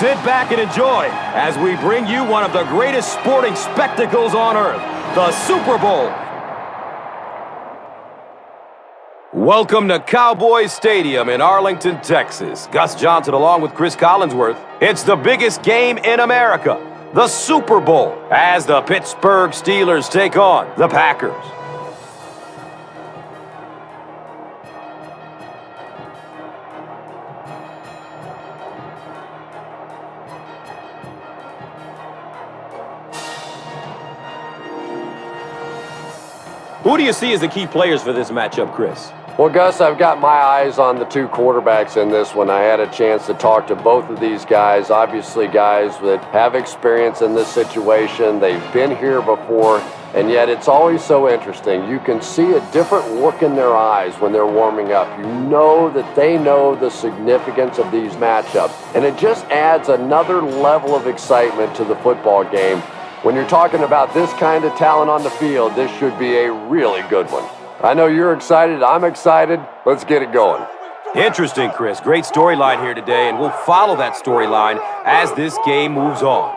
Sit back and enjoy as we bring you one of the greatest sporting spectacles on earth, the Super Bowl. Welcome to Cowboys Stadium in Arlington, Texas. Gus Johnson along with Chris Collinsworth. It's the biggest game in America, the Super Bowl, as the Pittsburgh Steelers take on the Packers. Who do you see as the key players for this matchup, Chris? Well, Gus, I've got my eyes on the two quarterbacks in this one. I had a chance to talk to both of these guys, obviously guys that have experience in this situation. They've been here before, and yet it's always so interesting. You can see a different look in their eyes when they're warming up. You know that they know the significance of these matchups, and it just adds another level of excitement to the football game. When you're talking about this kind of talent on the field, this should be a really good one. I know you're excited. I'm excited. Let's get it going. Interesting, Chris. Great storyline here today, and we'll follow that storyline as this game moves on.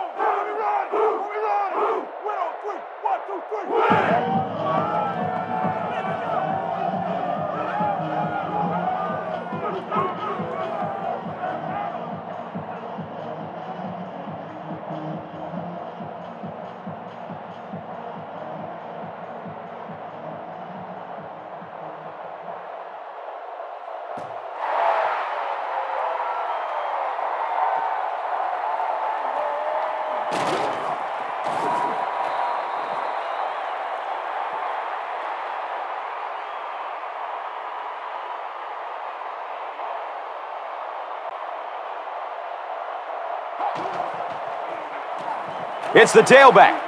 It's the tailback.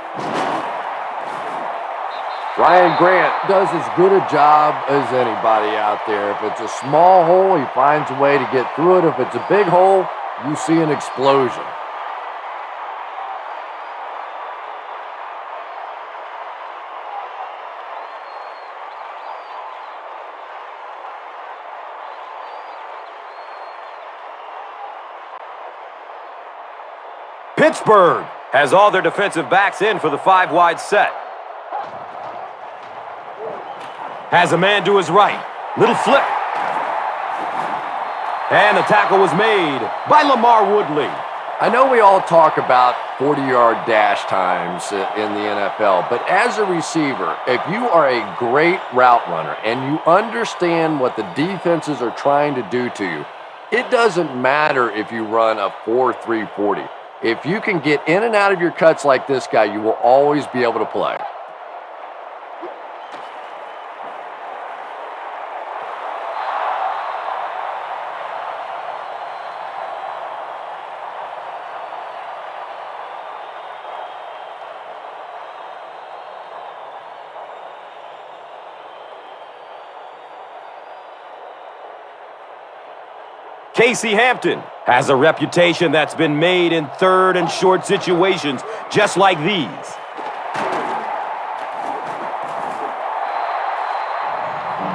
Ryan Grant does as good a job as anybody out there. If it's a small hole, he finds a way to get through it. If it's a big hole, you see an explosion. Pittsburgh has all their defensive backs in for the five-wide set. Has a man to his right. Little flip. And the tackle was made by Lamar Woodley. I know we all talk about 40-yard dash times in the NFL, but as a receiver, if you are a great route runner and you understand what the defenses are trying to do to you, it doesn't matter if you run a 4.3 40. If you can get in and out of your cuts like this guy, you will always be able to play. Casey Hampton has a reputation that's been made in third and short situations just like these.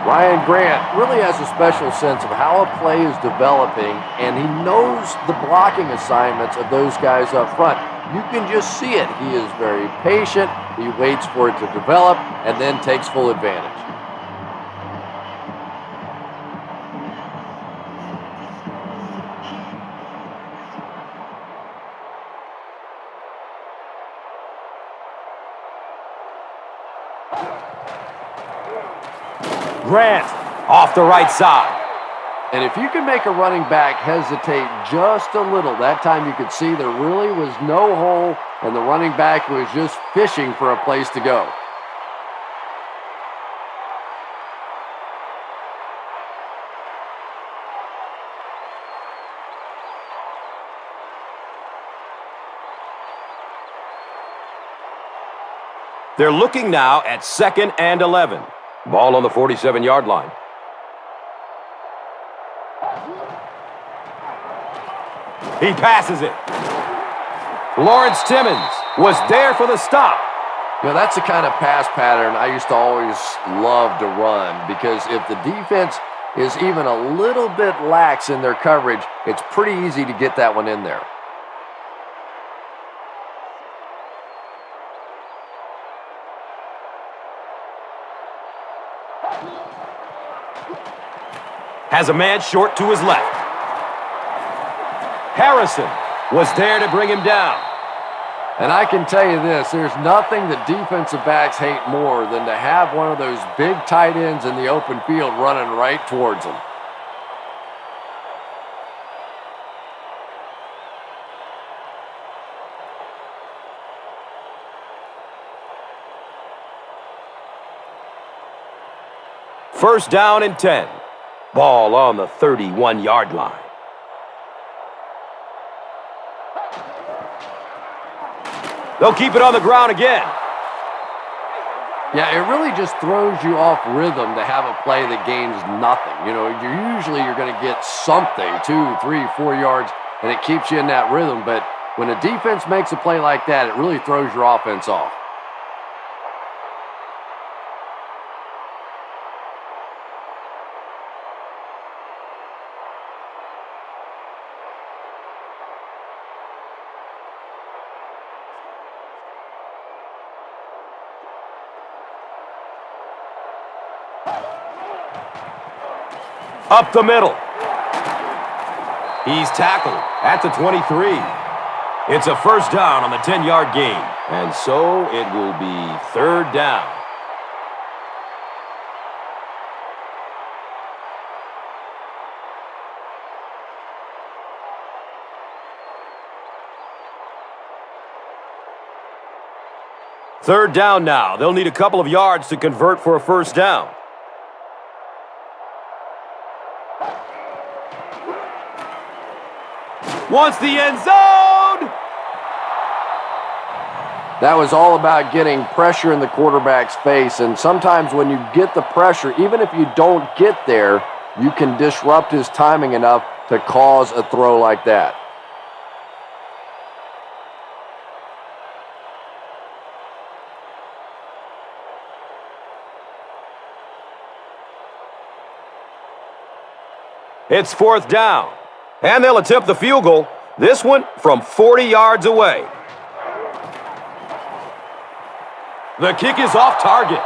Ryan Grant really has a special sense of how a play is developing, and he knows the blocking assignments of those guys up front. You can just see it. He is very patient. He waits for it to develop and then takes full advantage. Grant off the right side. And if you can make a running back hesitate just a little, that time you could see there really was no hole and the running back was just fishing for a place to go. They're looking now at 2nd and 11. Ball on the 47-yard line. He passes it. Lawrence Timmons was there for the stop. You know, that's the kind of pass pattern I used to always love to run, because if the defense is even a little bit lax in their coverage, it's pretty easy to get that one in there. Has a man short to his left. Harrison was there to bring him down. And I can tell you this, there's nothing that defensive backs hate more than to have one of those big tight ends in the open field running right towards them. First down and 10. Ball on the 31-yard line. They'll keep it on the ground again. Yeah, it really just throws you off rhythm to have a play that gains nothing. You know, you're going to get something, 2, 3, 4 yards, and it keeps you in that rhythm. But when a defense makes a play like that, it really throws your offense off. Up the middle. He's tackled at the 23. It's a first down on the 10-yard gain. And so it will be third down. Third down now. They'll need a couple of yards to convert for a first down. Wants the end zone! That was all about getting pressure in the quarterback's face, and sometimes when you get the pressure, even if you don't get there, you can disrupt his timing enough to cause a throw like that. It's fourth down. And they'll attempt the field goal, this one from 40 yards away. The kick is off target.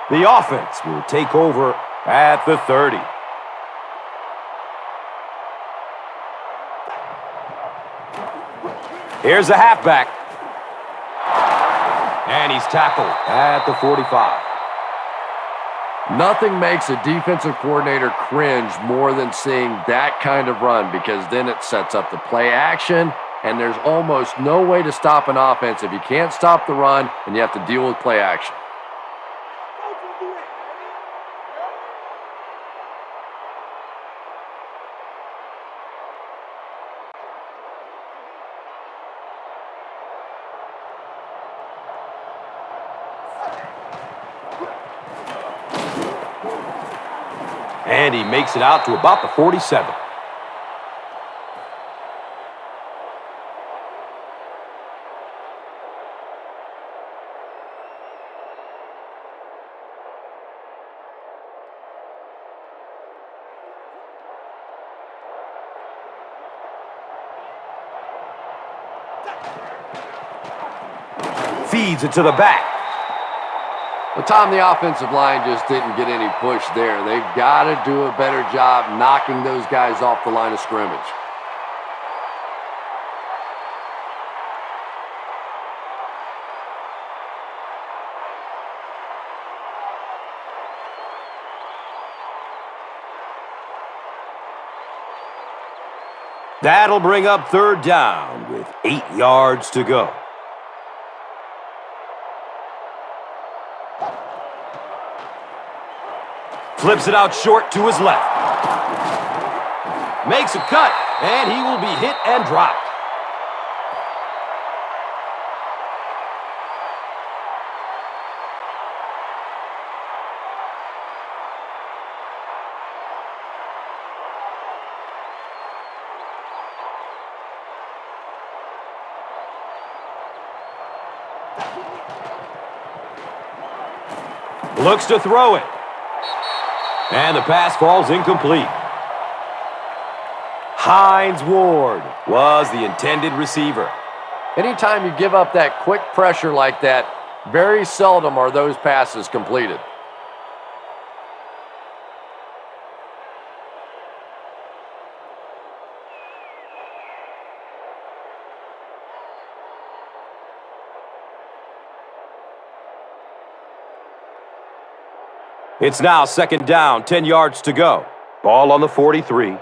The offense will take over at the 30. Here's the halfback. And he's tackled at the 45. Nothing makes a defensive coordinator cringe more than seeing that kind of run, because then it sets up the play action, and there's almost no way to stop an offense if you can't stop the run and you have to deal with play action. And he makes it out to about the 47. Feeds it to the back. Well, Tom, the offensive line just didn't get any push there. They've got to do a better job knocking those guys off the line of scrimmage. That'll bring up third down with 8 yards to go. Flips it out short to his left. Makes a cut, and he will be hit and dropped. Looks to throw it. And the pass falls incomplete. Hines Ward was the intended receiver. Anytime you give up that quick pressure like that, very seldom are those passes completed. It's now 2nd down, 10 yards to go. Ball on the 43.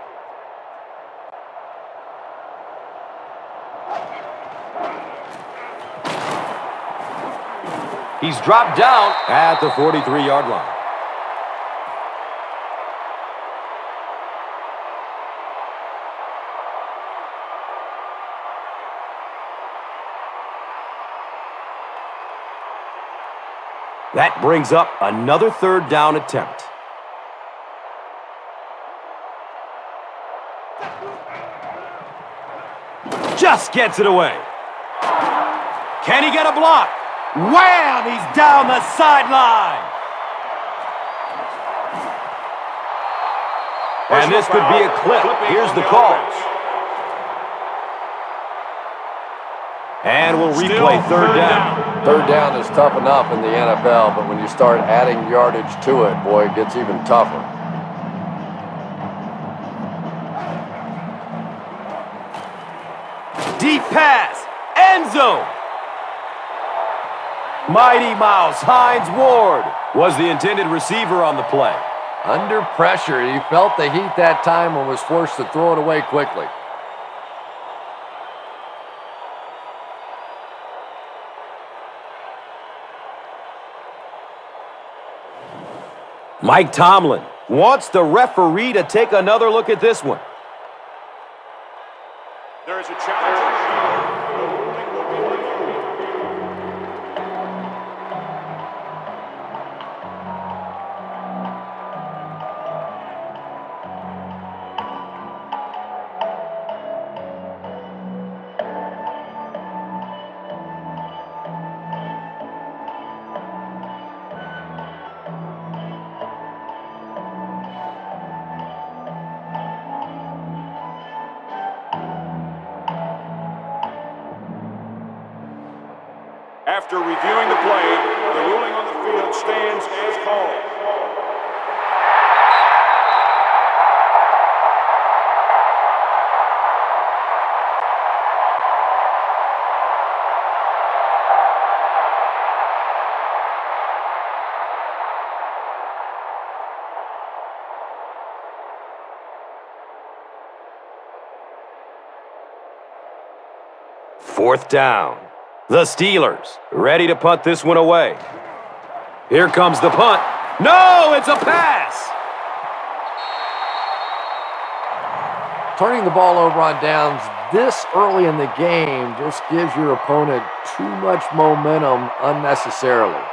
He's dropped down at the 43-yard line. That brings up another 3rd down attempt. Just gets it away. Can he get a block? Wham! He's down the sideline. And this could be a clip. Here's the call. And we'll replay 3rd down. 3rd down is tough enough in the NFL, but when you start adding yardage to it, boy, it gets even tougher. Deep pass, end zone. Mighty Mouse Hines Ward was the intended receiver on the play. Under pressure, he felt the heat that time and was forced to throw it away quickly. Mike Tomlin wants the referee to take another look at this one. There is a challenge on the field. The ruling will be reviewed. After reviewing the play, the ruling on the field stands as called. Fourth down. The Steelers ready to punt this one away. Here comes the punt. No, it's a pass. Turning the ball over on downs this early in the game just gives your opponent too much momentum unnecessarily.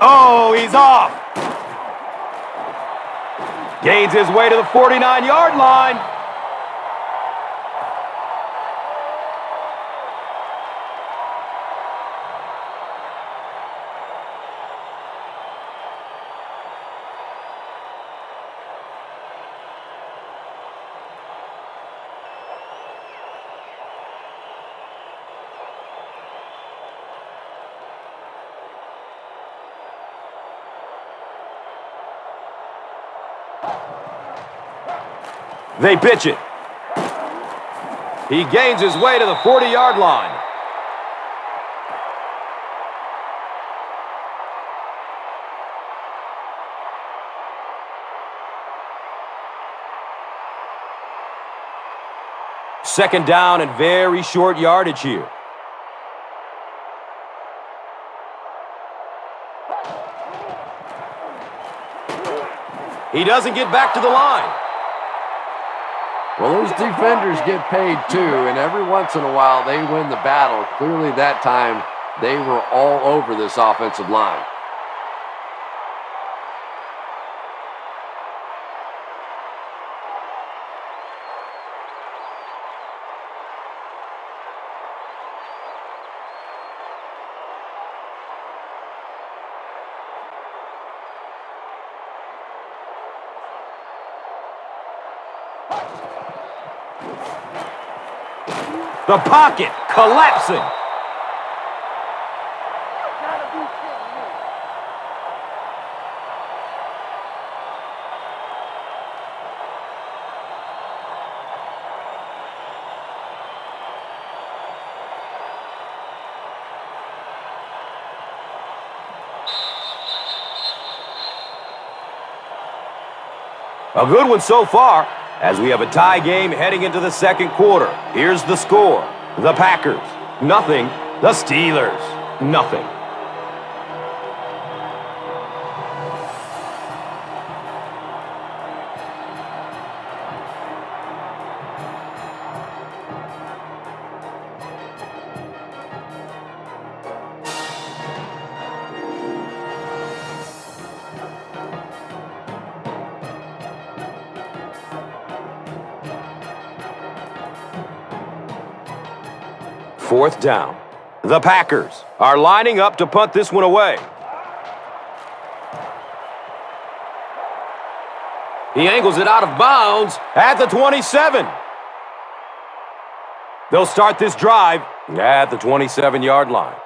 Oh, he's off. Gains his way to the 49-yard line. They pitch it. He gains his way to the 40-yard line. Second down and very short yardage here. He doesn't get back to the line. Well, those defenders get paid too, and every once in a while they win the battle. Clearly that time they were all over this offensive line. The pocket collapsing. A good one so far, as we have a tie game heading into the second quarter. Here's the score. The Packers, nothing. The Steelers, nothing. Fourth down. The Packers are lining up to punt this one away. He angles it out of bounds at the 27. They'll start this drive at the 27-yard line.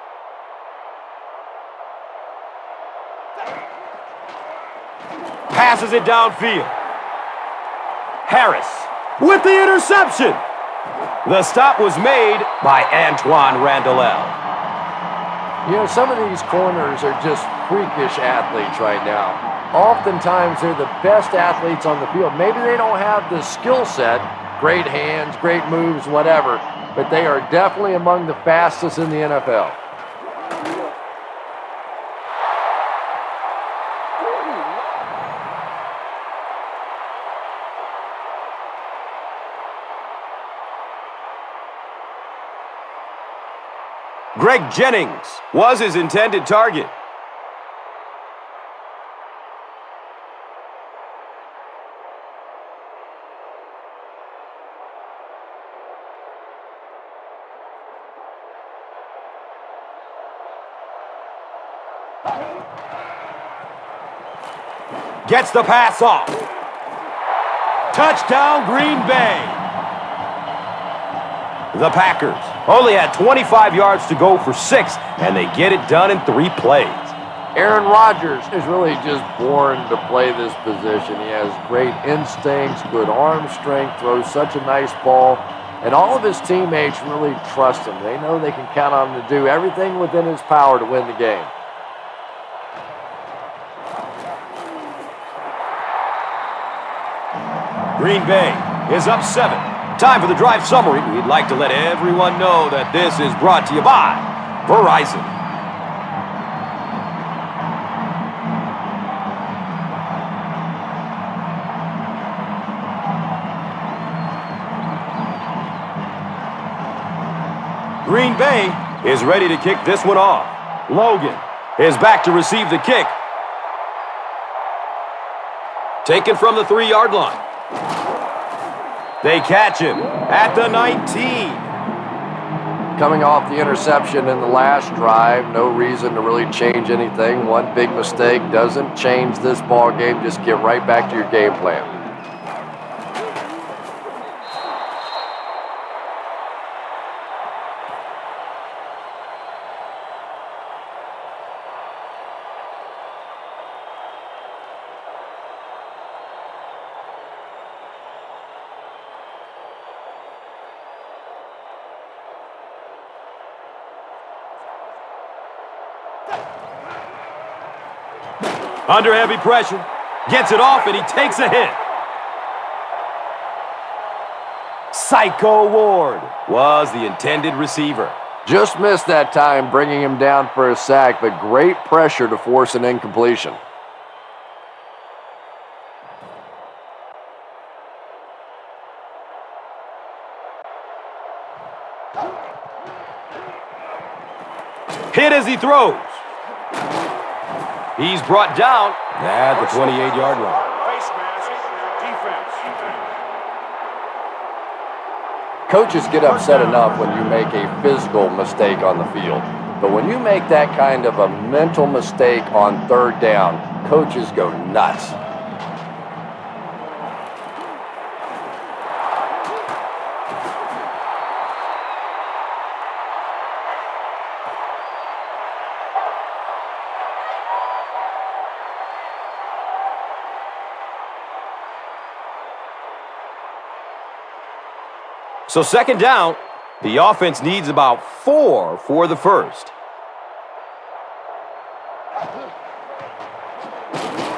Passes it downfield. Harris with the interception. The stop was made by Antoine Randall. You know, some of these corners are just freakish athletes right now. Oftentimes, they're the best athletes on the field. Maybe they don't have the skill set, great hands, great moves, whatever, but they are definitely among the fastest in the NFL. Greg Jennings was his intended target. Gets the pass off. Touchdown, Green Bay. The Packers only had 25 yards to go for 6, and they get it done in 3 plays. Aaron Rodgers is really just born to play this position. He has great instincts, good arm strength, throws such a nice ball, and all of his teammates really trust him. They know they can count on him to do everything within his power to win the game. Green Bay is up 7. Time for the drive summary. We'd like to let everyone know that this is brought to you by Verizon. Green Bay is ready to kick this one off. Logan is back to receive the kick. Taken from the 3-yard line. They catch him at the 19. Coming off the interception in the last drive, no reason to really change anything. One big mistake doesn't change this ball game. Just get right back to your game plan. Under heavy pressure, gets it off, and he takes a hit. Psycho Ward was the intended receiver. Just missed that time, bringing him down for a sack, but great pressure to force an incompletion. Hit as he throws. He's brought down at the 28-yard line. Face mask, defense. Coaches get upset enough when you make a physical mistake on the field. But when you make that kind of a mental mistake on 3rd down, coaches go nuts. So 2nd down, the offense needs about 4 for the first.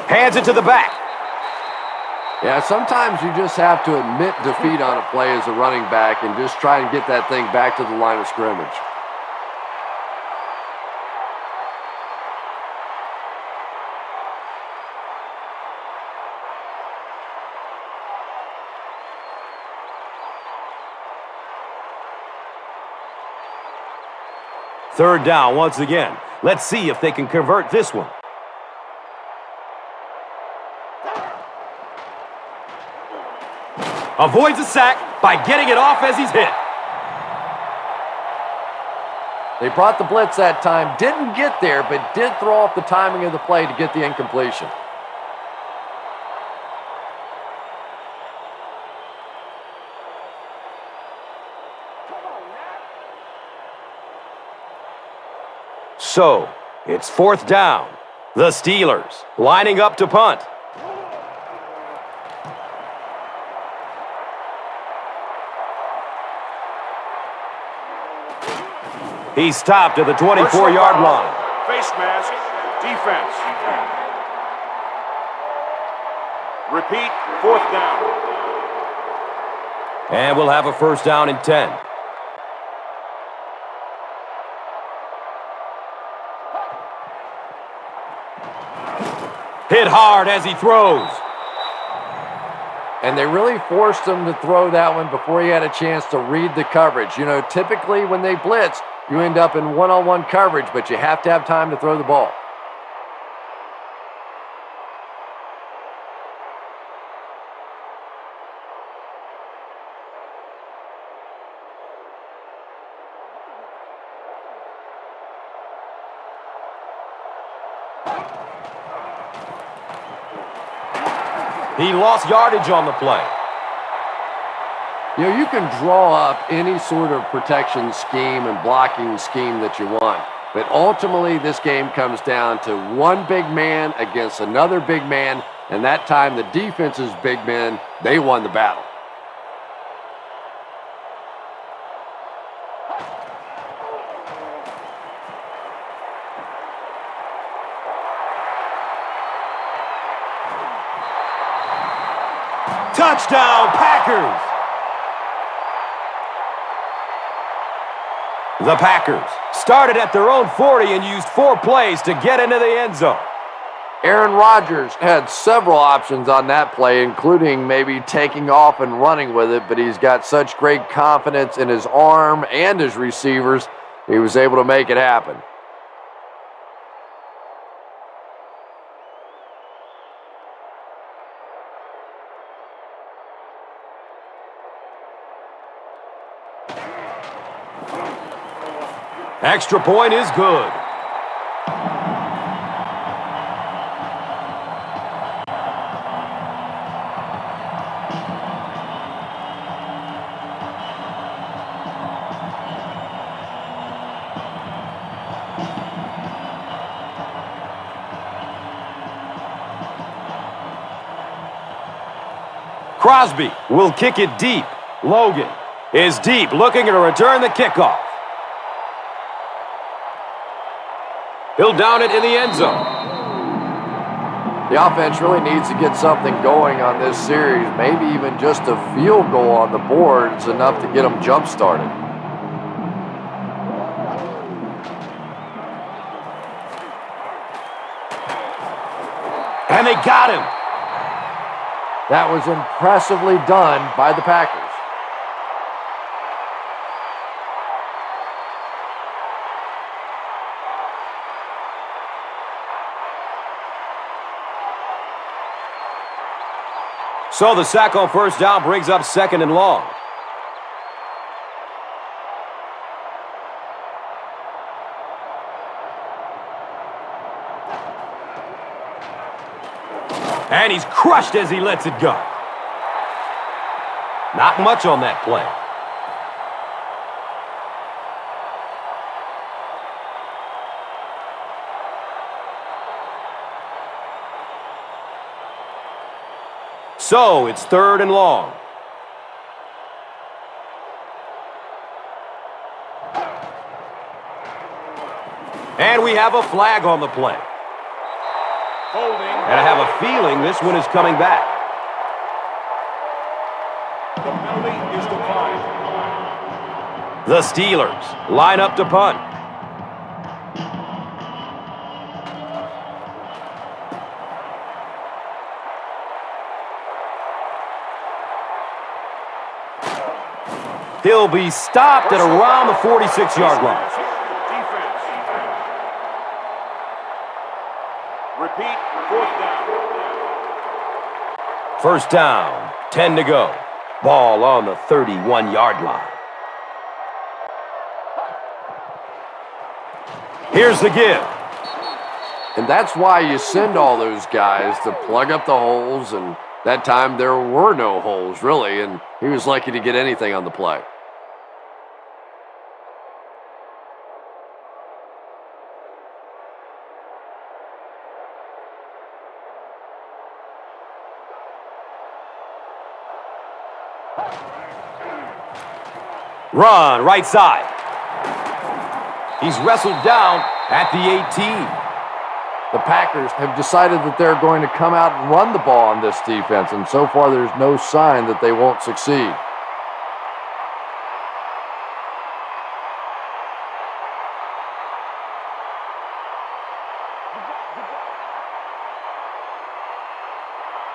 Hands it to the back. Yeah, sometimes you just have to admit defeat on a play as a running back and just try and get that thing back to the line of scrimmage. Third down once again. Let's see if they can convert this one. Avoids a sack by getting it off as he's hit. They brought the blitz that time, didn't get there, but did throw off the timing of the play to get the incompletion. So, it's fourth down. The Steelers lining up to punt. He stopped at the 24-yard line. Face mask, defense. Repeat, fourth down. And we'll have a first down and 10. Hit hard as he throws. And they really forced him to throw that one before he had a chance to read the coverage. You know, typically when they blitz, you end up in one-on-one coverage, but you have to have time to throw the ball. He lost yardage on the play. You know, you can draw up any sort of protection scheme and blocking scheme that you want, but ultimately this game comes down to one big man against another big man, and that time the defense's big men, they won the battle. Touchdown, Packers! The Packers started at their own 40 and used 4 plays to get into the end zone. Aaron Rodgers had several options on that play, including maybe taking off and running with it, but he's got such great confidence in his arm and his receivers, he was able to make it happen. Extra point is good. Crosby will kick it deep. Logan is deep, looking to return the kickoff. He'll down it in the end zone. The offense really needs to get something going on this series. Maybe even just a field goal on the board is enough to get them jump-started. And they got him. That was impressively done by the Packers. So the sack on first down brings up second and long. And he's crushed as he lets it go. Not much on that play. So it's third and long. And we have a flag on the play. Holding. And I have a feeling this one is coming back. The Steelers line up to punt. He'll be stopped at around the 46-yard line. Defense. Repeat, 4th down. First down, 10 to go. Ball on the 31-yard line. Here's the give. And that's why you send all those guys to plug up the holes, and that time there were no holes, really, and he was lucky to get anything on the play. Run, right side. He's wrestled down at the 18. The Packers have decided that they're going to come out and run the ball on this defense, and so far there's no sign that they won't succeed.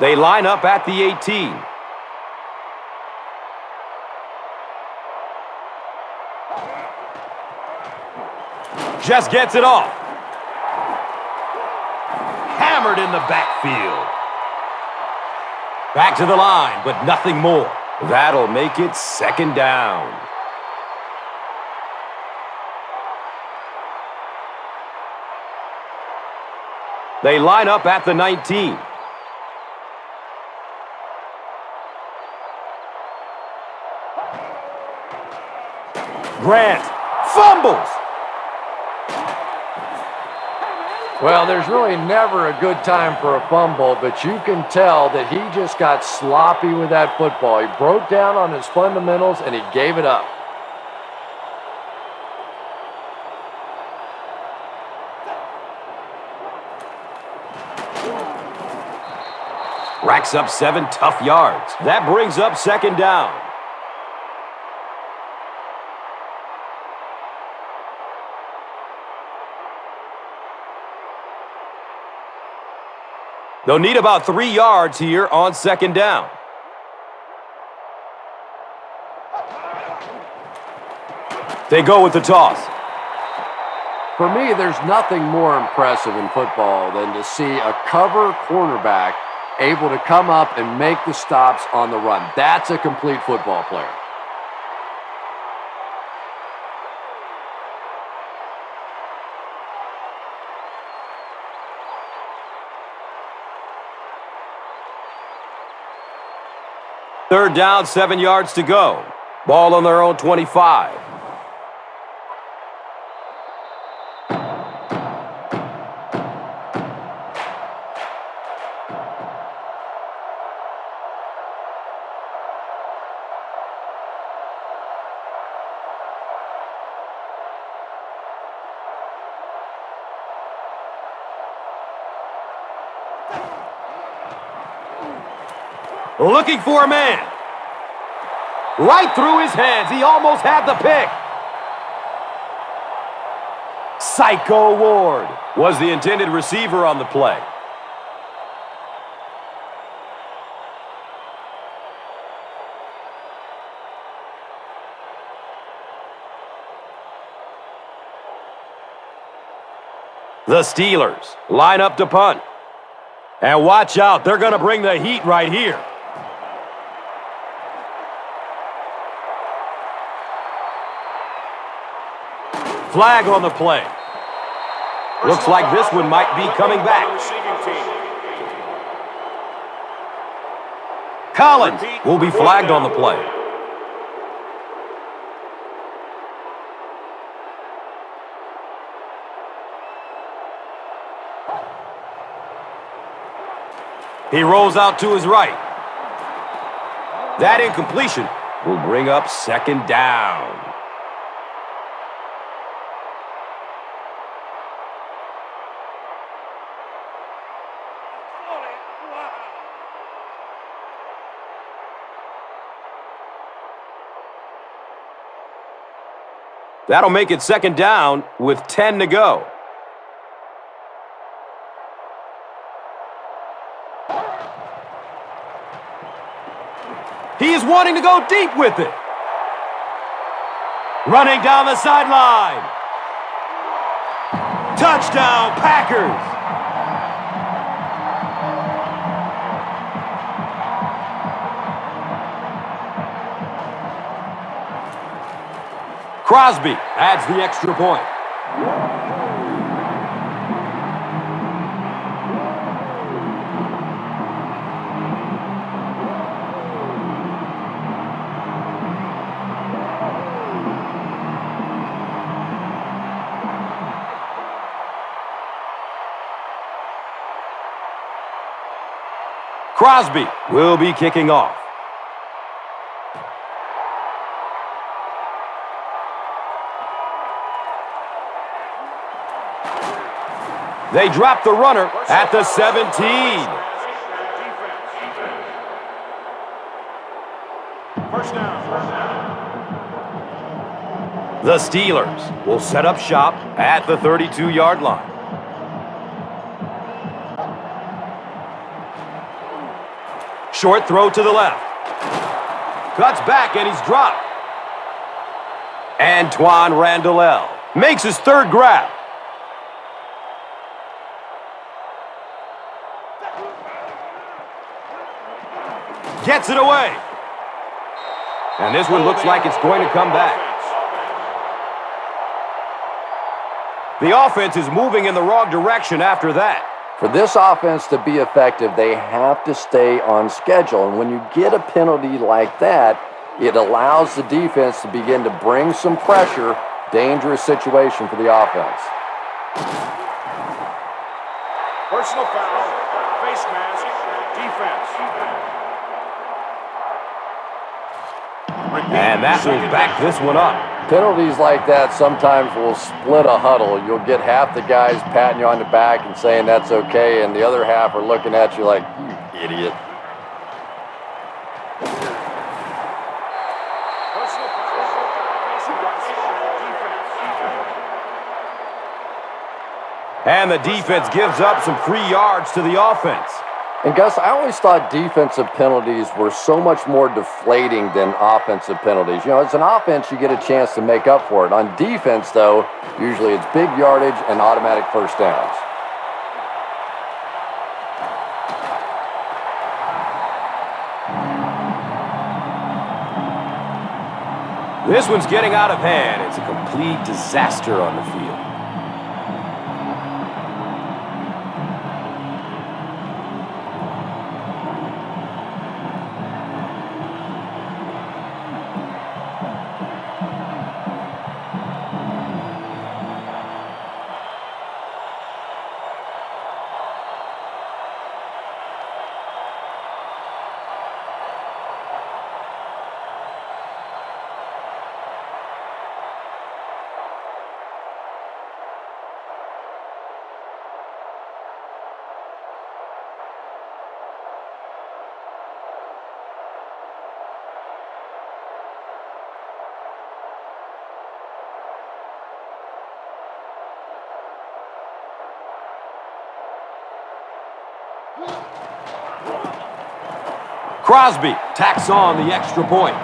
They line up at the 18. Just gets it off. Hammered in the backfield. Back to the line, but nothing more. That'll make it 2nd down. They line up at the 19. Grant fumbles. Well, there's really never a good time for a fumble, but you can tell that he just got sloppy with that football. He broke down on his fundamentals, and he gave it up. Racks up 7 tough yards. That brings up 2nd down. They'll need about 3 yards here on 2nd down. They go with the toss. For me, there's nothing more impressive in football than to see a cover cornerback able to come up and make the stops on the run. That's a complete football player. Third down, 7 yards to go. Ball on their own 25. Looking for a man. Right through his hands. He almost had the pick. Psycho Ward was the intended receiver on the play. The Steelers line up to punt. And watch out, they're going to bring the heat right here. Flag on the play. Looks like this one might be coming back. Collins will be flagged on the play. He rolls out to his right. That incompletion will bring up 2nd down. That'll make it second down with 10 to go. He is wanting to go deep with it. Running down the sideline. Touchdown, Packers. Crosby adds the extra point. Crosby will be kicking off. They drop the runner at the 17. First down. The Steelers will set up shop at the 32-yard line. Short throw to the left. Cuts back and he's dropped. Antoine Randall makes his third grab. Gets it away. And this one looks like it's going to come back. The offense is moving in the wrong direction after that. For this offense to be effective, they have to stay on schedule. And when you get a penalty like that, it allows the defense to begin to bring some pressure. Dangerous situation for the offense. Personal foul, face mask, defense. And that will back this one up. Penalties like that sometimes will split a huddle. You'll get half the guys patting you on the back and saying that's okay, and the other half are looking at you like, you idiot. Personal foul, face mask, defense. And the defense gives up some free yards to the offense. And Gus, I always thought defensive penalties were so much more deflating than offensive penalties. You know, as an offense, you get a chance to make up for it. On defense, though, usually it's big yardage and automatic first downs. This one's getting out of hand. It's a complete disaster on the field. Crosby tacks on the extra point.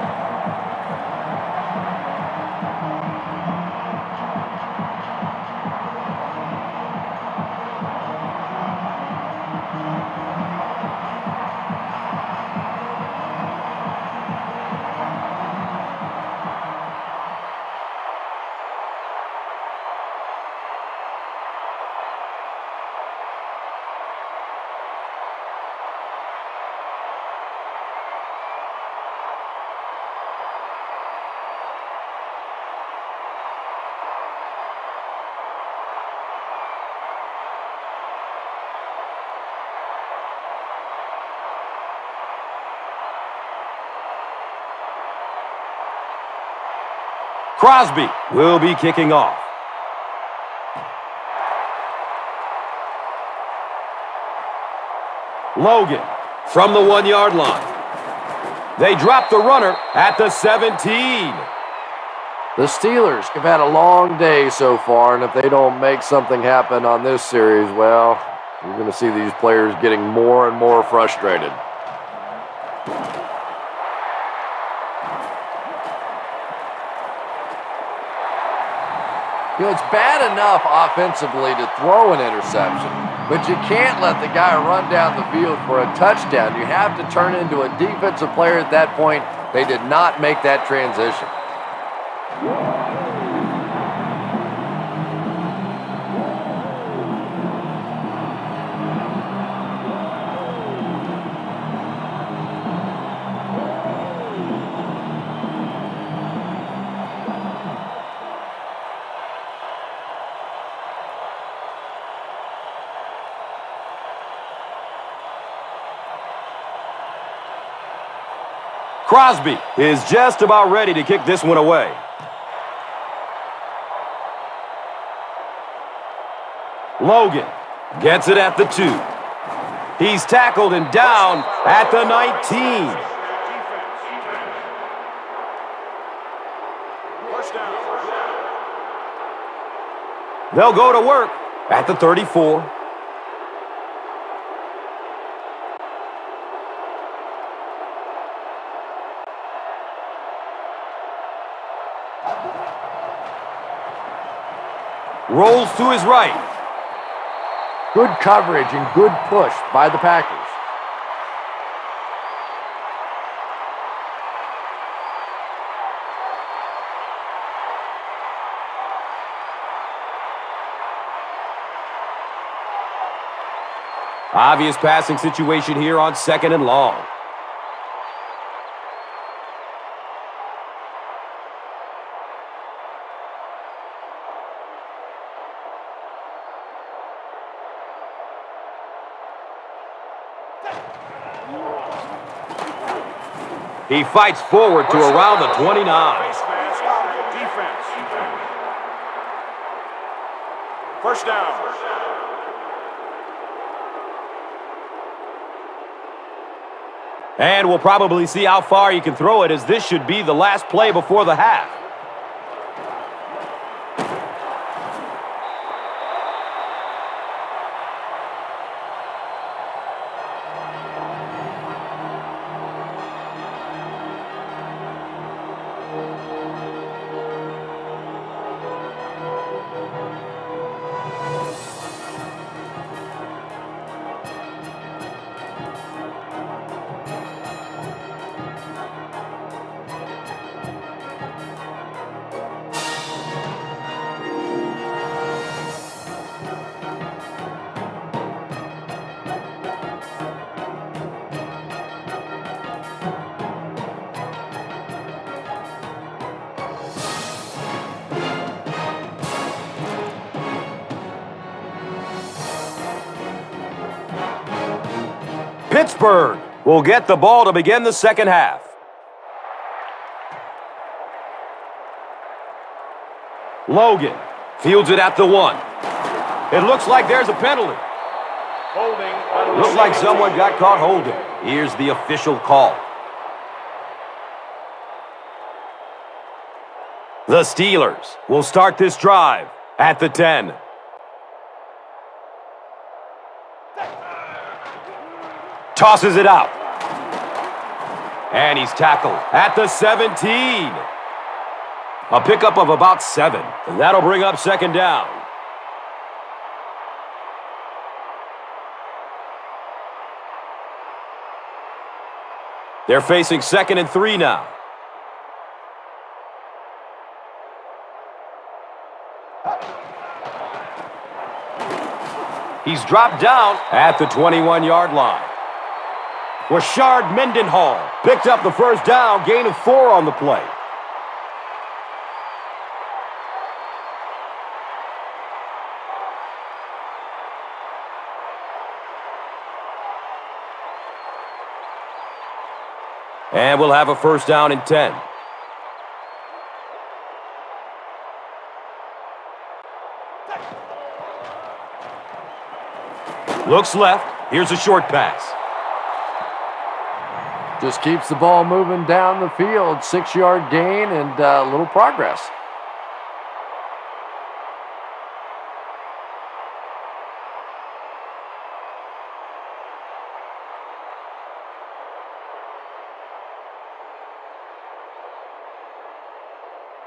Crosby will be kicking off. Logan from the 1-yard line. They drop the runner at the 17. The Steelers have had a long day so far, and if they don't make something happen on this series, well, you're going to see these players getting more and more frustrated. You know, it's bad enough offensively to throw an interception, but you can't let the guy run down the field for a touchdown. You have to turn into a defensive player at that point. They did not make that transition. Crosby is just about ready to kick this one away. Logan gets it at the 2. He's tackled and down at the 19. They'll go to work at the 34. Rolls to his right. Good coverage and good push by the Packers. Obvious passing situation here on 2nd and long. He fights forward to around the 29. Defense. First down. And we'll probably see how far he can throw it, as this should be the last play before the half. Pittsburgh will get the ball to begin the second half. Logan fields it at the 1. It looks like there's a penalty. Holding. Looks like someone got caught holding. Here's the official call. The Steelers will start this drive at the 10. Tosses it out. And he's tackled at the 17. A pickup of about 7. And that'll bring up second down. They're facing 2nd and 3 now. He's dropped down at the 21-yard line. Rashard Mendenhall picked up the first down, gain of 4 on the play. And we'll have a first down and 10. Looks left. Here's a short pass. Just keeps the ball moving down the field. 6-yard gain and a little progress.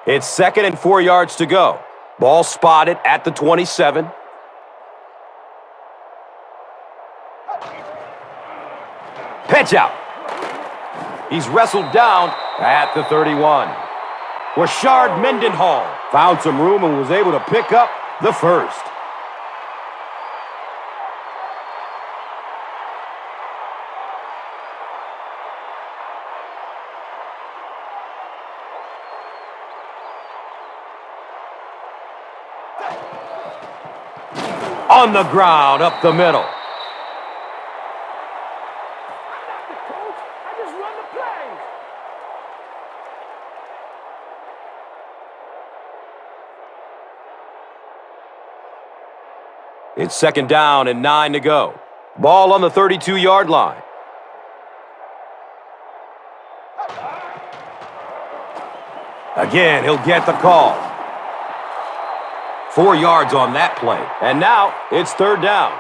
It's 2nd and 4 yards to go. Ball spotted at the 27. Pitch out. He's wrestled down at the 31. Rashard Mendenhall found some room and was able to pick up the first. On the ground, up the middle. It's 2nd down and 9 to go. Ball on the 32-yard line. Again, he'll get the call. 4 yards on that play. And now it's 3rd down.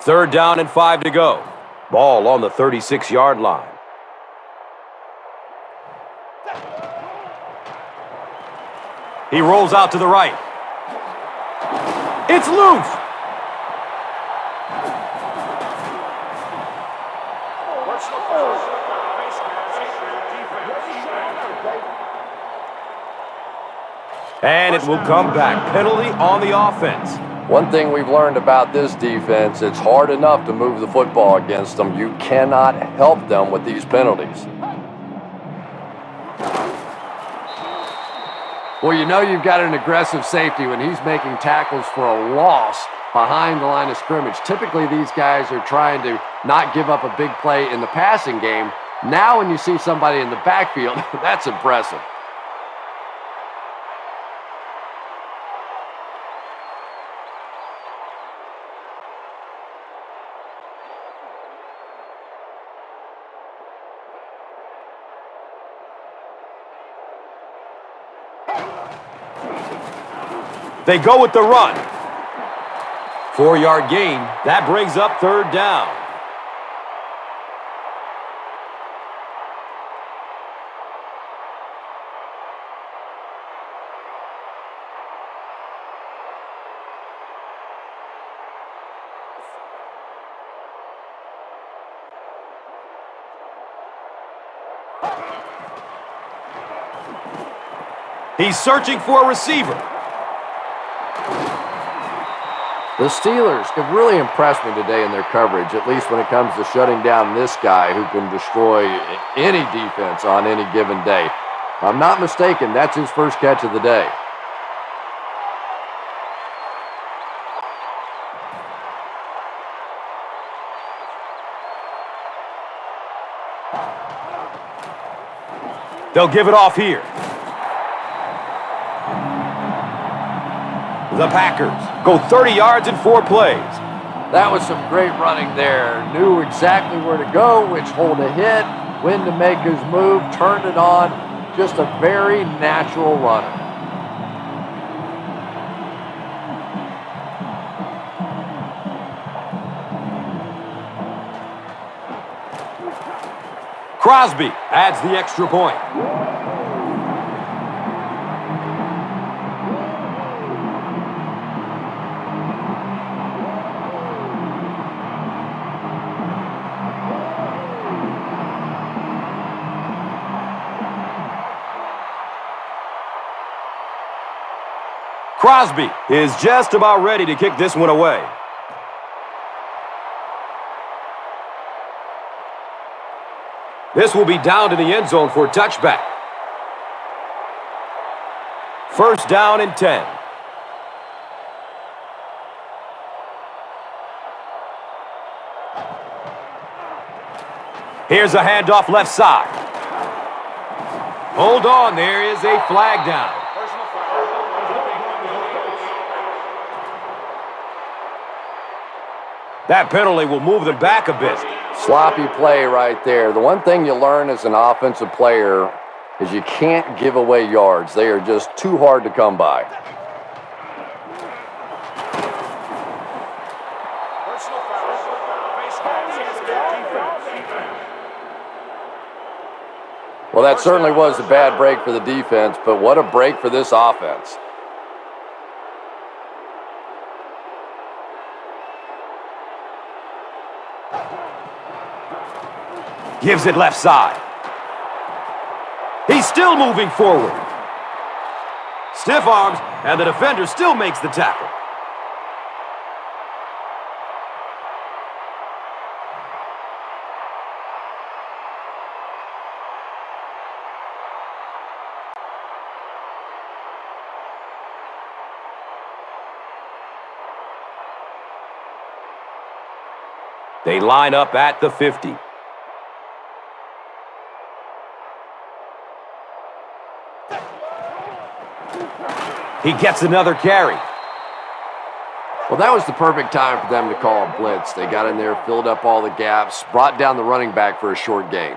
Third down and 5 to go. Ball on the 36-yard line. He rolls out to the right. It's loose. And it will come back. Penalty on the offense. One thing we've learned about this defense, it's hard enough to move the football against them. You cannot help them with these penalties. Well, you know you've got an aggressive safety when he's making tackles for a loss behind the line of scrimmage. Typically, these guys are trying to not give up a big play in the passing game. Now when you see somebody in the backfield, that's impressive. They go with the run. 4-yard gain. That brings up 3rd down. He's searching for a receiver. The Steelers have really impressed me today in their coverage, at least when it comes to shutting down this guy who can destroy any defense on any given day. If I'm not mistaken, that's his first catch of the day. They'll give it off here. The Packers go 30 yards in 4 plays. That was some great running there. Knew exactly where to go, which hole to hit, when to make his move, turned it on. Just a very natural runner. Crosby adds the extra point. Crosby is just about ready to kick this one away. This will be down to the end zone for a touchback. 1st down and 10. Here's a handoff left side. Hold on, there is a flag down. That penalty will move them back a bit. Sloppy play right there. The one thing you learn as an offensive player is you can't give away yards. They are just too hard to come by. Well, that certainly was a bad break for the defense, but what a break for this offense. Gives it left side. He's still moving forward. Stiff arms, and the defender still makes the tackle. They line up at the 50. He gets another carry. Well, that was the perfect time for them to call a blitz. They got in there, filled up all the gaps, brought down the running back for a short gain.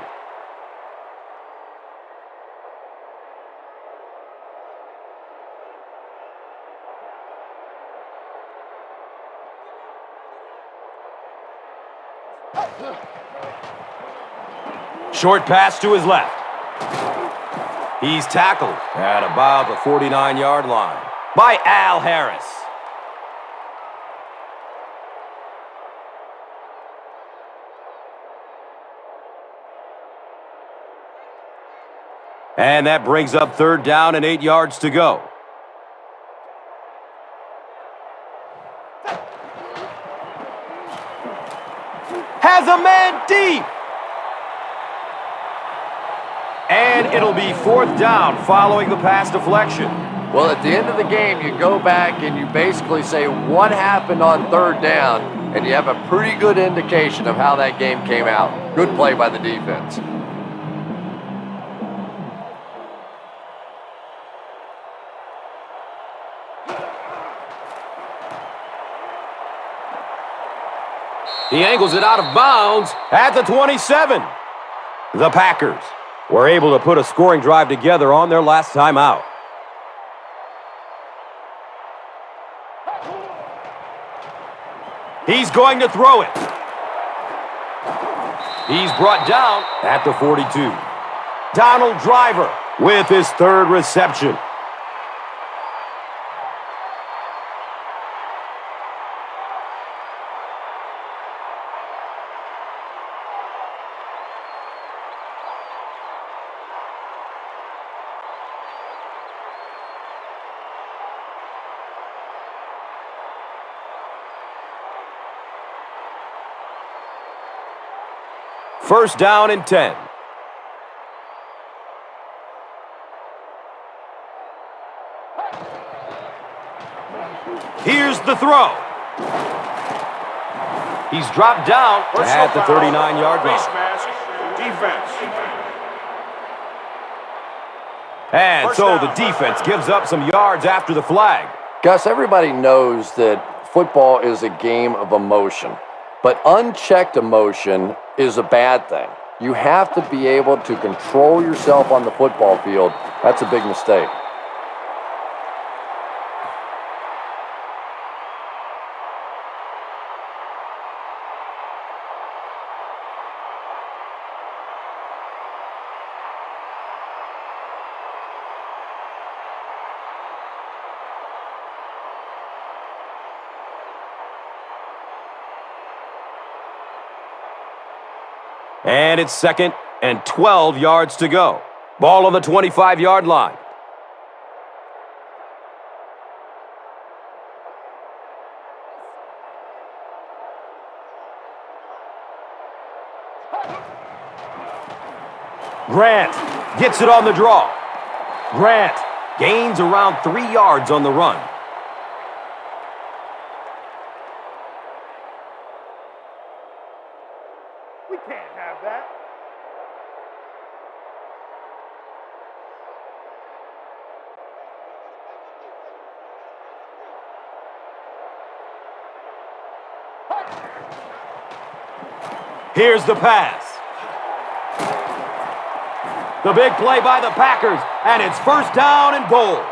Short pass to his left. He's tackled at about the 49-yard line by Al Harris. And that brings up 3rd down and 8 yards to go. Has a man deep. And it'll be 4th down following the pass deflection. Well, at the end of the game, you go back and you basically say what happened on 3rd down, and you have a pretty good indication of how that game came out. Good play by the defense. He angles it out of bounds at the 27. The Packers were able to put a scoring drive together on their last time out. He's going to throw it. He's brought down at the 42. Donald Driver with his 3rd reception. First down and 10. Here's the throw. He's dropped down at the 39-yard line. Defense. And so the defense gives up some yards after the flag. Gus, everybody knows that football is a game of emotion, but unchecked emotion is a bad thing. You have to be able to control yourself on the football field. That's a big mistake. And it's 2nd and 12 yards to go. Ball on the 25-yard line. Grant gets it on the draw. Grant gains around 3 yards on the run. We can't have that. Here's the pass. The big play by the Packers, and it's 1st down and goal.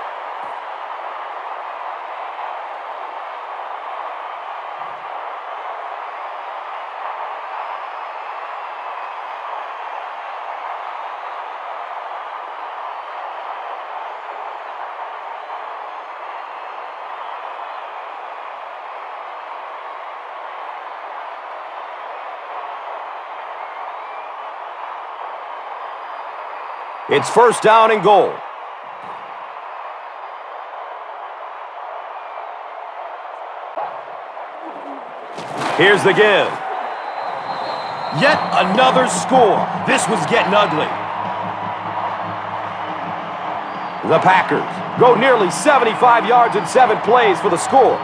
It's first down and goal. Here's the give. Yet another score. This was getting ugly. The Packers go nearly 75 yards in 7 plays for the score.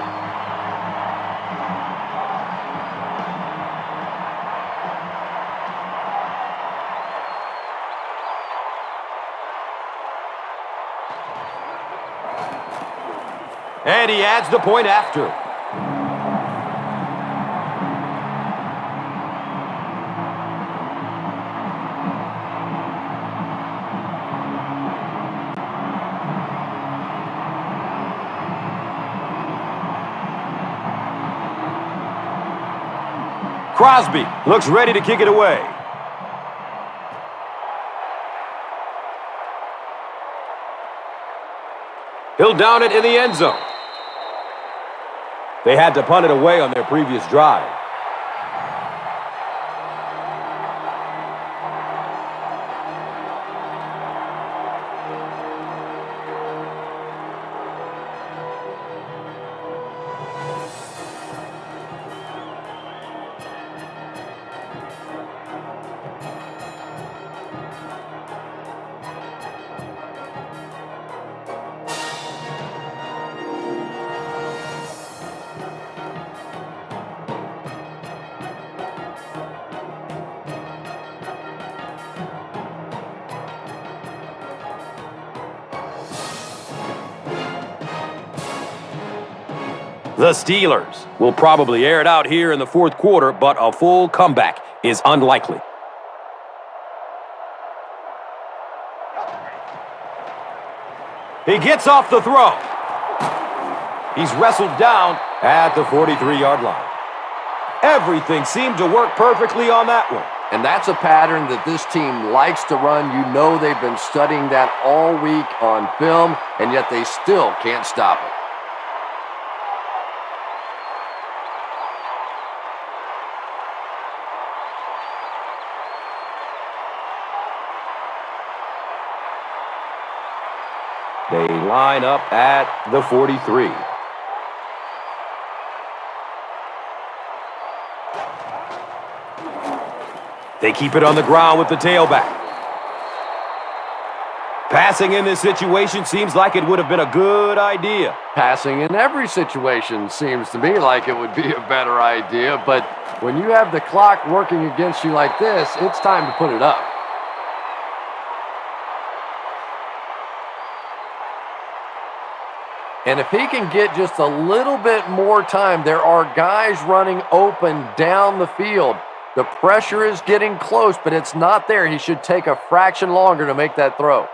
And he adds the point after. Crosby looks ready to kick it away. He'll down it in the end zone. They had to punt it away on their previous drive. The Steelers will probably air it out here in the fourth quarter, but a full comeback is unlikely. He gets off the throw. He's wrestled down at the 43-yard line. Everything seemed to work perfectly on that one. And that's a pattern that this team likes to run. You know they've been studying that all week on film, and yet they still can't stop it. They line up at the 43. They keep it on the ground with the tailback. Passing in this situation seems like it would have been a good idea. Passing in every situation seems to me like it would be a better idea, but when you have the clock working against you like this, it's time to put it up. And if he can get just a little bit more time, there are guys running open down the field. The pressure is getting close, but it's not there. He should take a fraction longer to make that throw.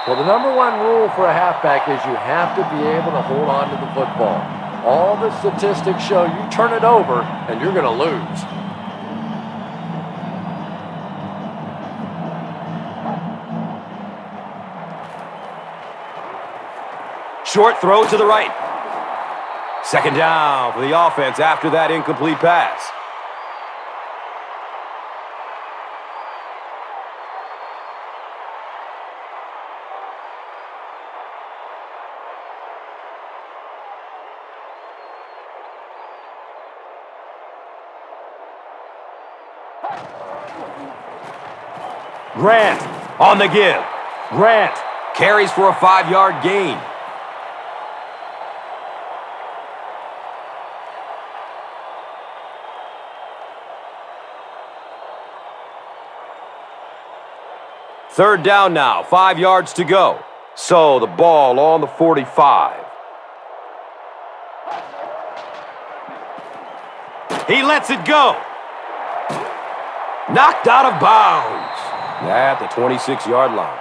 Well, the number one rule for a halfback is you have to be able to hold on to the football. All the statistics show you turn it over and you're going to lose. Short throw to the right. Second down for the offense after that incomplete pass. Grant on the give. Grant carries for a 5-yard gain. Third down now, 5 yards to go. So the ball on the 45. He lets it go. Knocked out of bounds at the 26-yard line.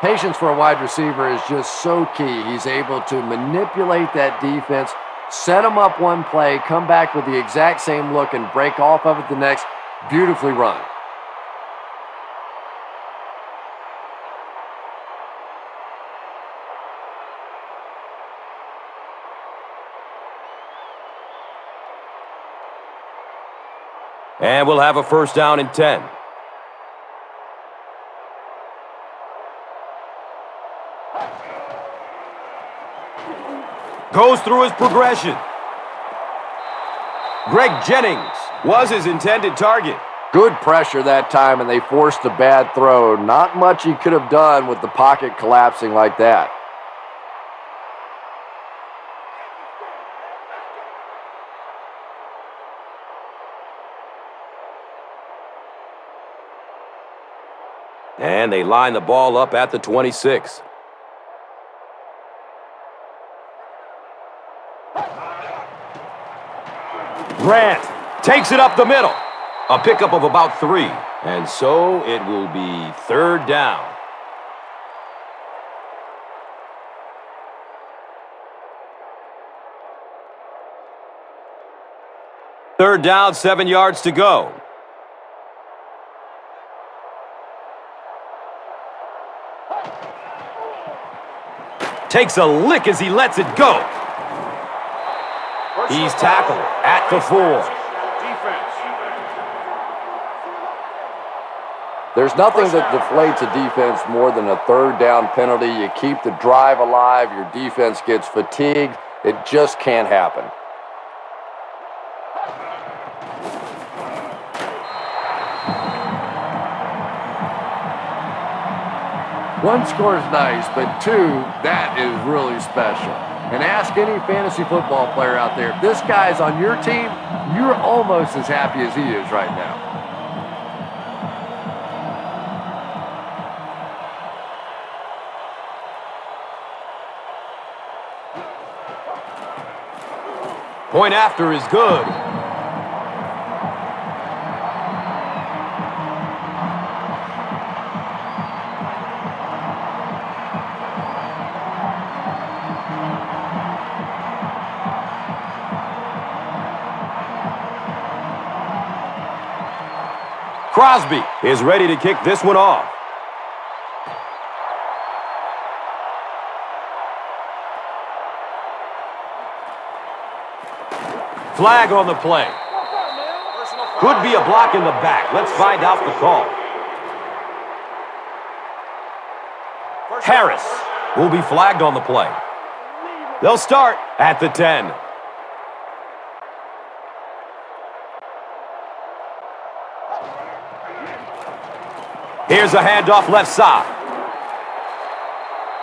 Patience for a wide receiver is just so key. He's able to manipulate that defense, set them up one play, come back with the exact same look, and break off of it the next. Beautifully run. And we'll have a first down and 10. Goes through his progression. Greg Jennings was his intended target. Good pressure that time, and they forced a bad throw. Not much he could have done with the pocket collapsing like that. And they line the ball up at the 26. Grant takes it up the middle. A pickup of about 3. And so it will be third down. Third down, 7 yards to go. Takes a lick as he lets it go. He's tackled at the 4. There's nothing that deflates a defense more than a third down penalty. You keep the drive alive, your defense gets fatigued. It just can't happen. One score is nice, but 2, that is really special. And ask any fantasy football player out there, if this guy's on your team, you're almost as happy as he is right now. Point after is good. Crosby is ready to kick this one off. Flag on the play. Could be a block in the back. Let's find out the call. Harris will be flagged on the play. They'll start at the 10. Here's a handoff left side.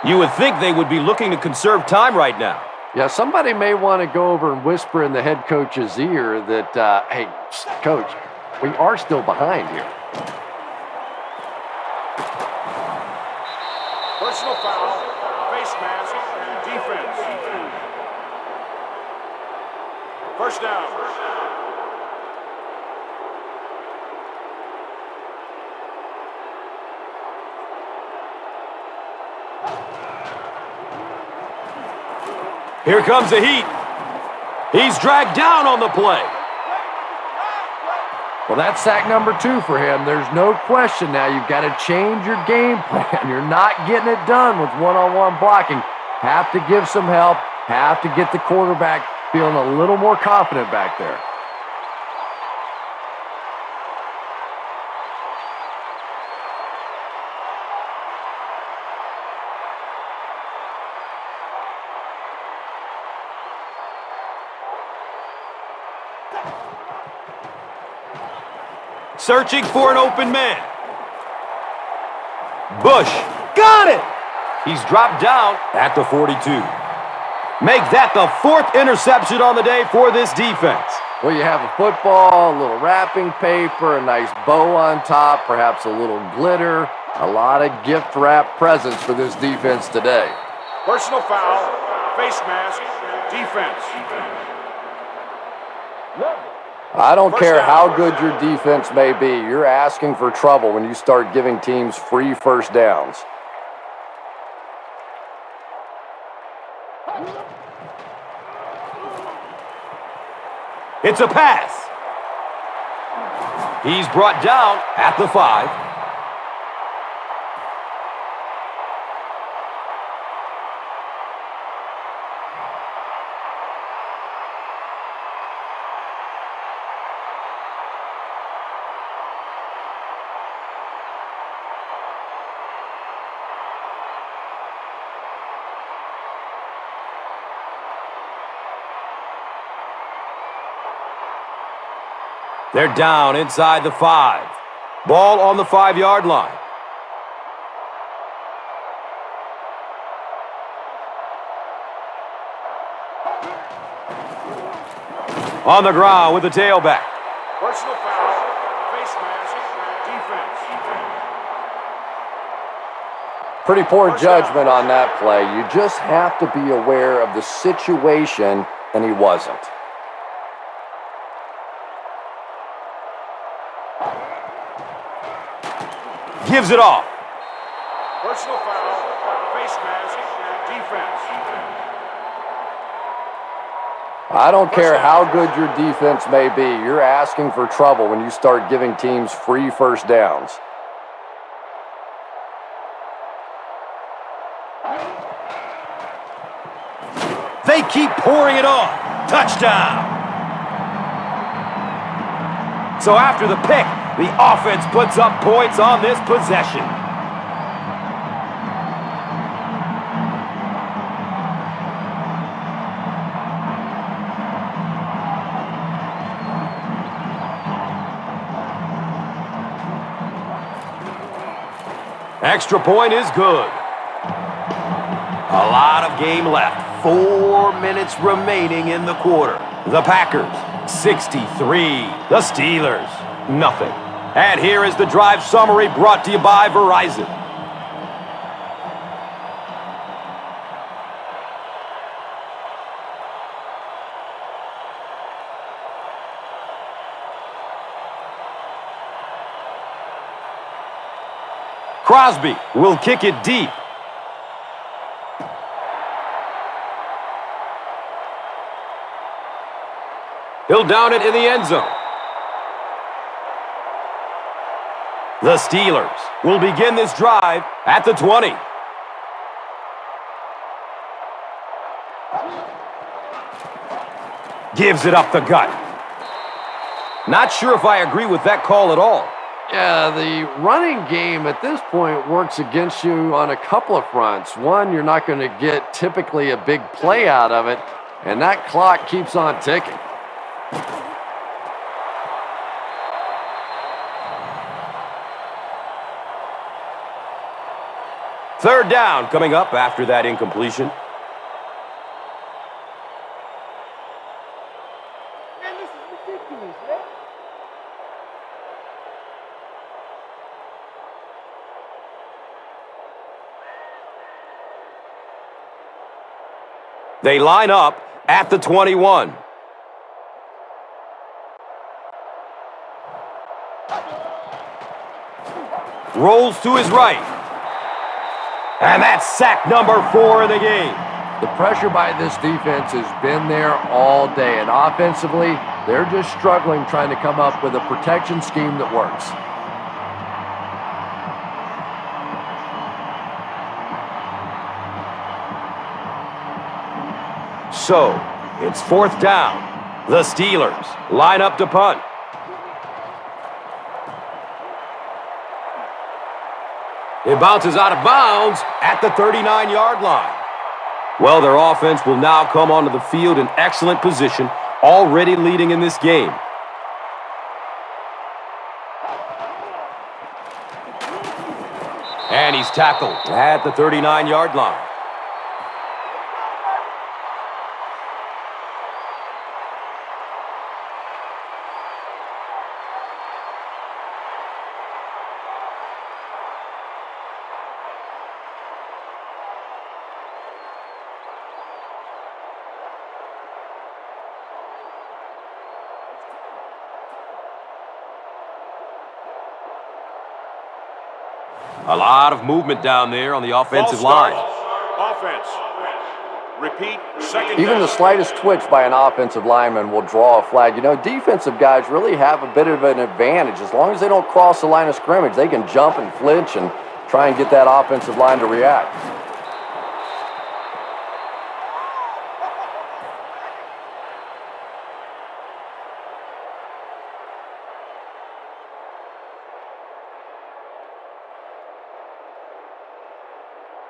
You would think they would be looking to conserve time right now. Yeah, somebody may want to go over and whisper in the head coach's ear that, hey, coach, we are still behind here. Personal foul, face mask, defense. First down. Here comes the heat. He's dragged down on the play. Well, that's sack number 2 for him. There's no question now. You've got to change your game plan. You're not getting it done with one-on-one blocking. Have to give some help. Have to get the quarterback feeling a little more confident back there. Searching for an open man. Bush got it. He's dropped down at the 42. Make that the 4th interception on the day for this defense. Well, you have a football, a little wrapping paper, a nice bow on top, perhaps a little glitter, a lot of gift wrap presents for this defense today. Personal foul, face mask, defense. I don't care how good your defense may be. You're asking for trouble when you start giving teams free first downs. It's a pass. He's brought down at the 5. They're down inside the 5. Ball on the 5-yard line. On the ground with the tailback. Personal foul, face mask, defense. Pretty poor judgment on that play. You just have to be aware of the situation, and he wasn't. Gives it off. Personal foul, face mask, defense. I don't care how good your defense may be. You're asking for trouble when you start giving teams free first downs. They keep pouring it on. Touchdown. So after the pick, the offense puts up points on this possession. Extra point is good. A lot of game left. 4 minutes remaining in the quarter. The Packers, 63. The Steelers, nothing. And here is the drive summary brought to you by Verizon. Crosby will kick it deep. He'll down it in the end zone. The Steelers will begin this drive at the 20. Gives it up the gut. Not sure if I agree with that call at all. Yeah, the running game at this point works against you on a couple of fronts. One, you're not going to get typically a big play out of it, and that clock keeps on ticking. Third down coming up after that incompletion. Man, this is ridiculous, man. They line up at the 21. Rolls to his right. And that's sack number 4 in the game. The pressure by this defense has been there all day, and offensively, they're just struggling trying to come up with a protection scheme that works. So, it's 4th down. The Steelers line up to punt. It bounces out of bounds at the 39-yard line. Well, their offense will now come onto the field in excellent position, already leading in this game. And he's tackled at the 39-yard line. A lot of movement down there on the offensive line. Offense. Repeat, second Even down. the slightest twitch by an offensive lineman will draw a flag. You know, defensive guys really have a bit of an advantage. As long as they don't cross the line of scrimmage, they can jump and flinch and try and get that offensive line to react.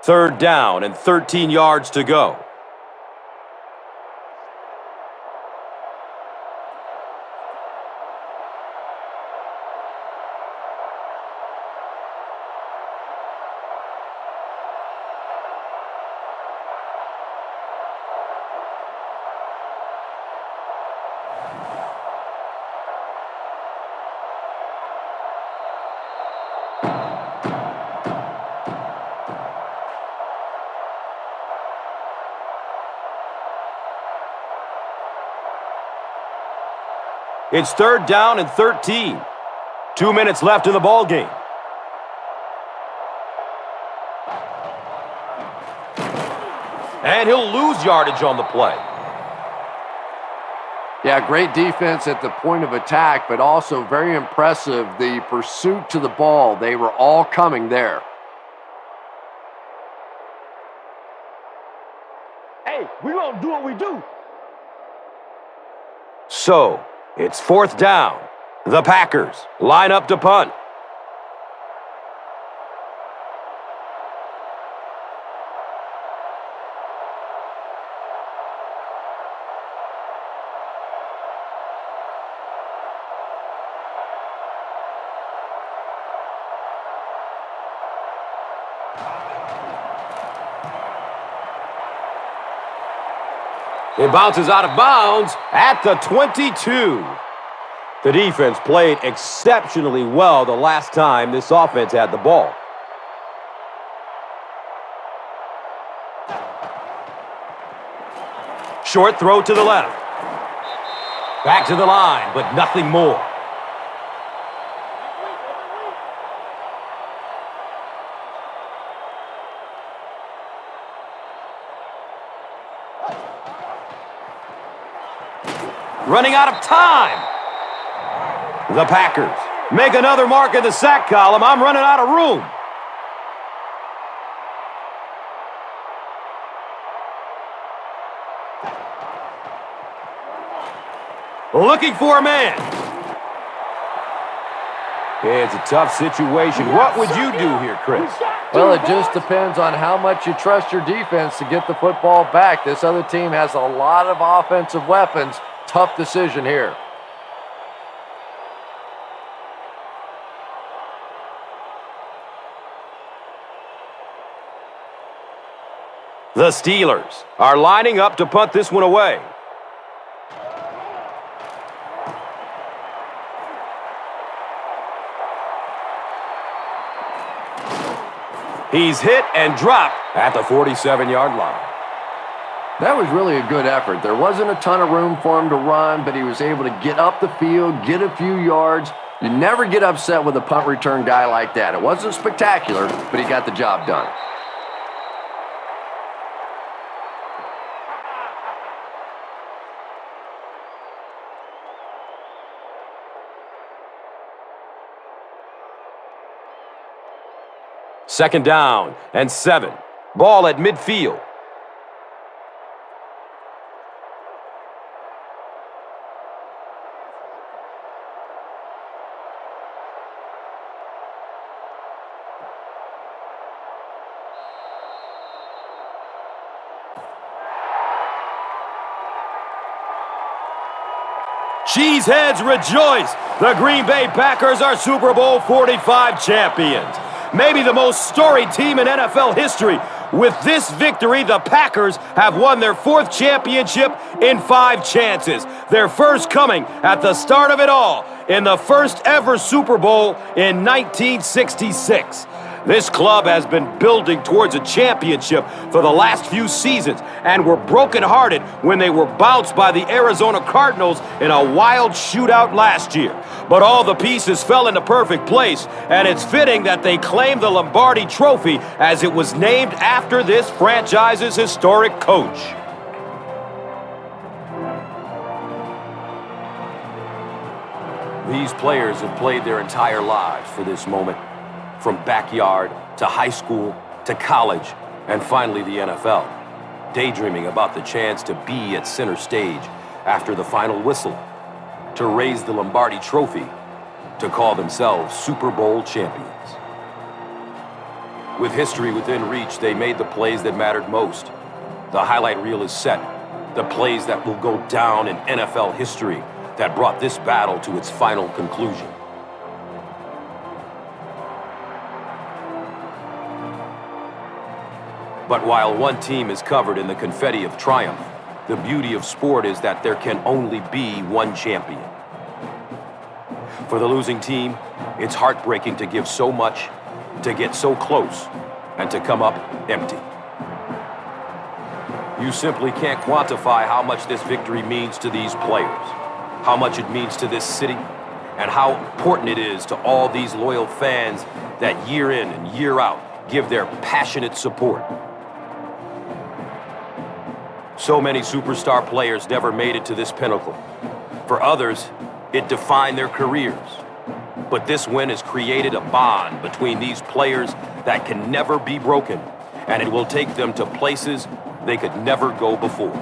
Third down and 13 yards to go. It's 3rd down and 13. 2 minutes left in the ball game. And he'll lose yardage on the play. Yeah, great defense at the point of attack, but also very impressive, the pursuit to the ball. They were all coming there. Hey, we're going to do what we do. So, it's 4th down. The Packers line up to punt. It bounces out of bounds at the 22. The defense played exceptionally well the last time this offense had the ball. Short throw to the left. Back to the line, but nothing more. Running out of time. The Packers make another mark in the sack column. I'm running out of room. Looking for a man. It's a tough situation. What would you do here, Chris? Well, it just depends on how much you trust your defense to get the football back. This other team has a lot of offensive weapons. Tough decision here. The Steelers are lining up to punt this one away. He's hit and dropped at the 47-yard line. That was really a good effort. There wasn't a ton of room for him to run, but he was able to get up the field, get a few yards. You never get upset with a punt return guy like that. It wasn't spectacular, but he got the job done. Second down and 7. Ball at midfield. Cheeseheads rejoice. The Green Bay Packers are Super Bowl 45 champions. Maybe the most storied team in NFL history. With this victory, the Packers have won their 4th championship in 5 chances. Their first coming at the start of it all in the first ever Super Bowl in 1966. This club has been building towards a championship for the last few seasons and were brokenhearted when they were bounced by the Arizona Cardinals in a wild shootout last year. But all the pieces fell into perfect place, and it's fitting that they claim the Lombardi Trophy as it was named after this franchise's historic coach. These players have played their entire lives for this moment. From backyard to high school to college and finally the NFL. Daydreaming about the chance to be at center stage after the final whistle, to raise the Lombardi Trophy, to call themselves Super Bowl champions. With history within reach, they made the plays that mattered most. The highlight reel is set. The plays that will go down in NFL history that brought this battle to its final conclusion. But while one team is covered in the confetti of triumph, the beauty of sport is that there can only be one champion. For the losing team, it's heartbreaking to give so much, to get so close, and to come up empty. You simply can't quantify how much this victory means to these players. how much it means to this city, and how important it is to all these loyal fans that year in and year out give their passionate support. So many superstar players never made it to this pinnacle. For others, it defined their careers. But this win has created a bond between these players that can never be broken, and it will take them to places they could never go before.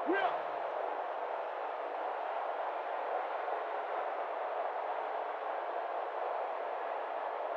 Yeah.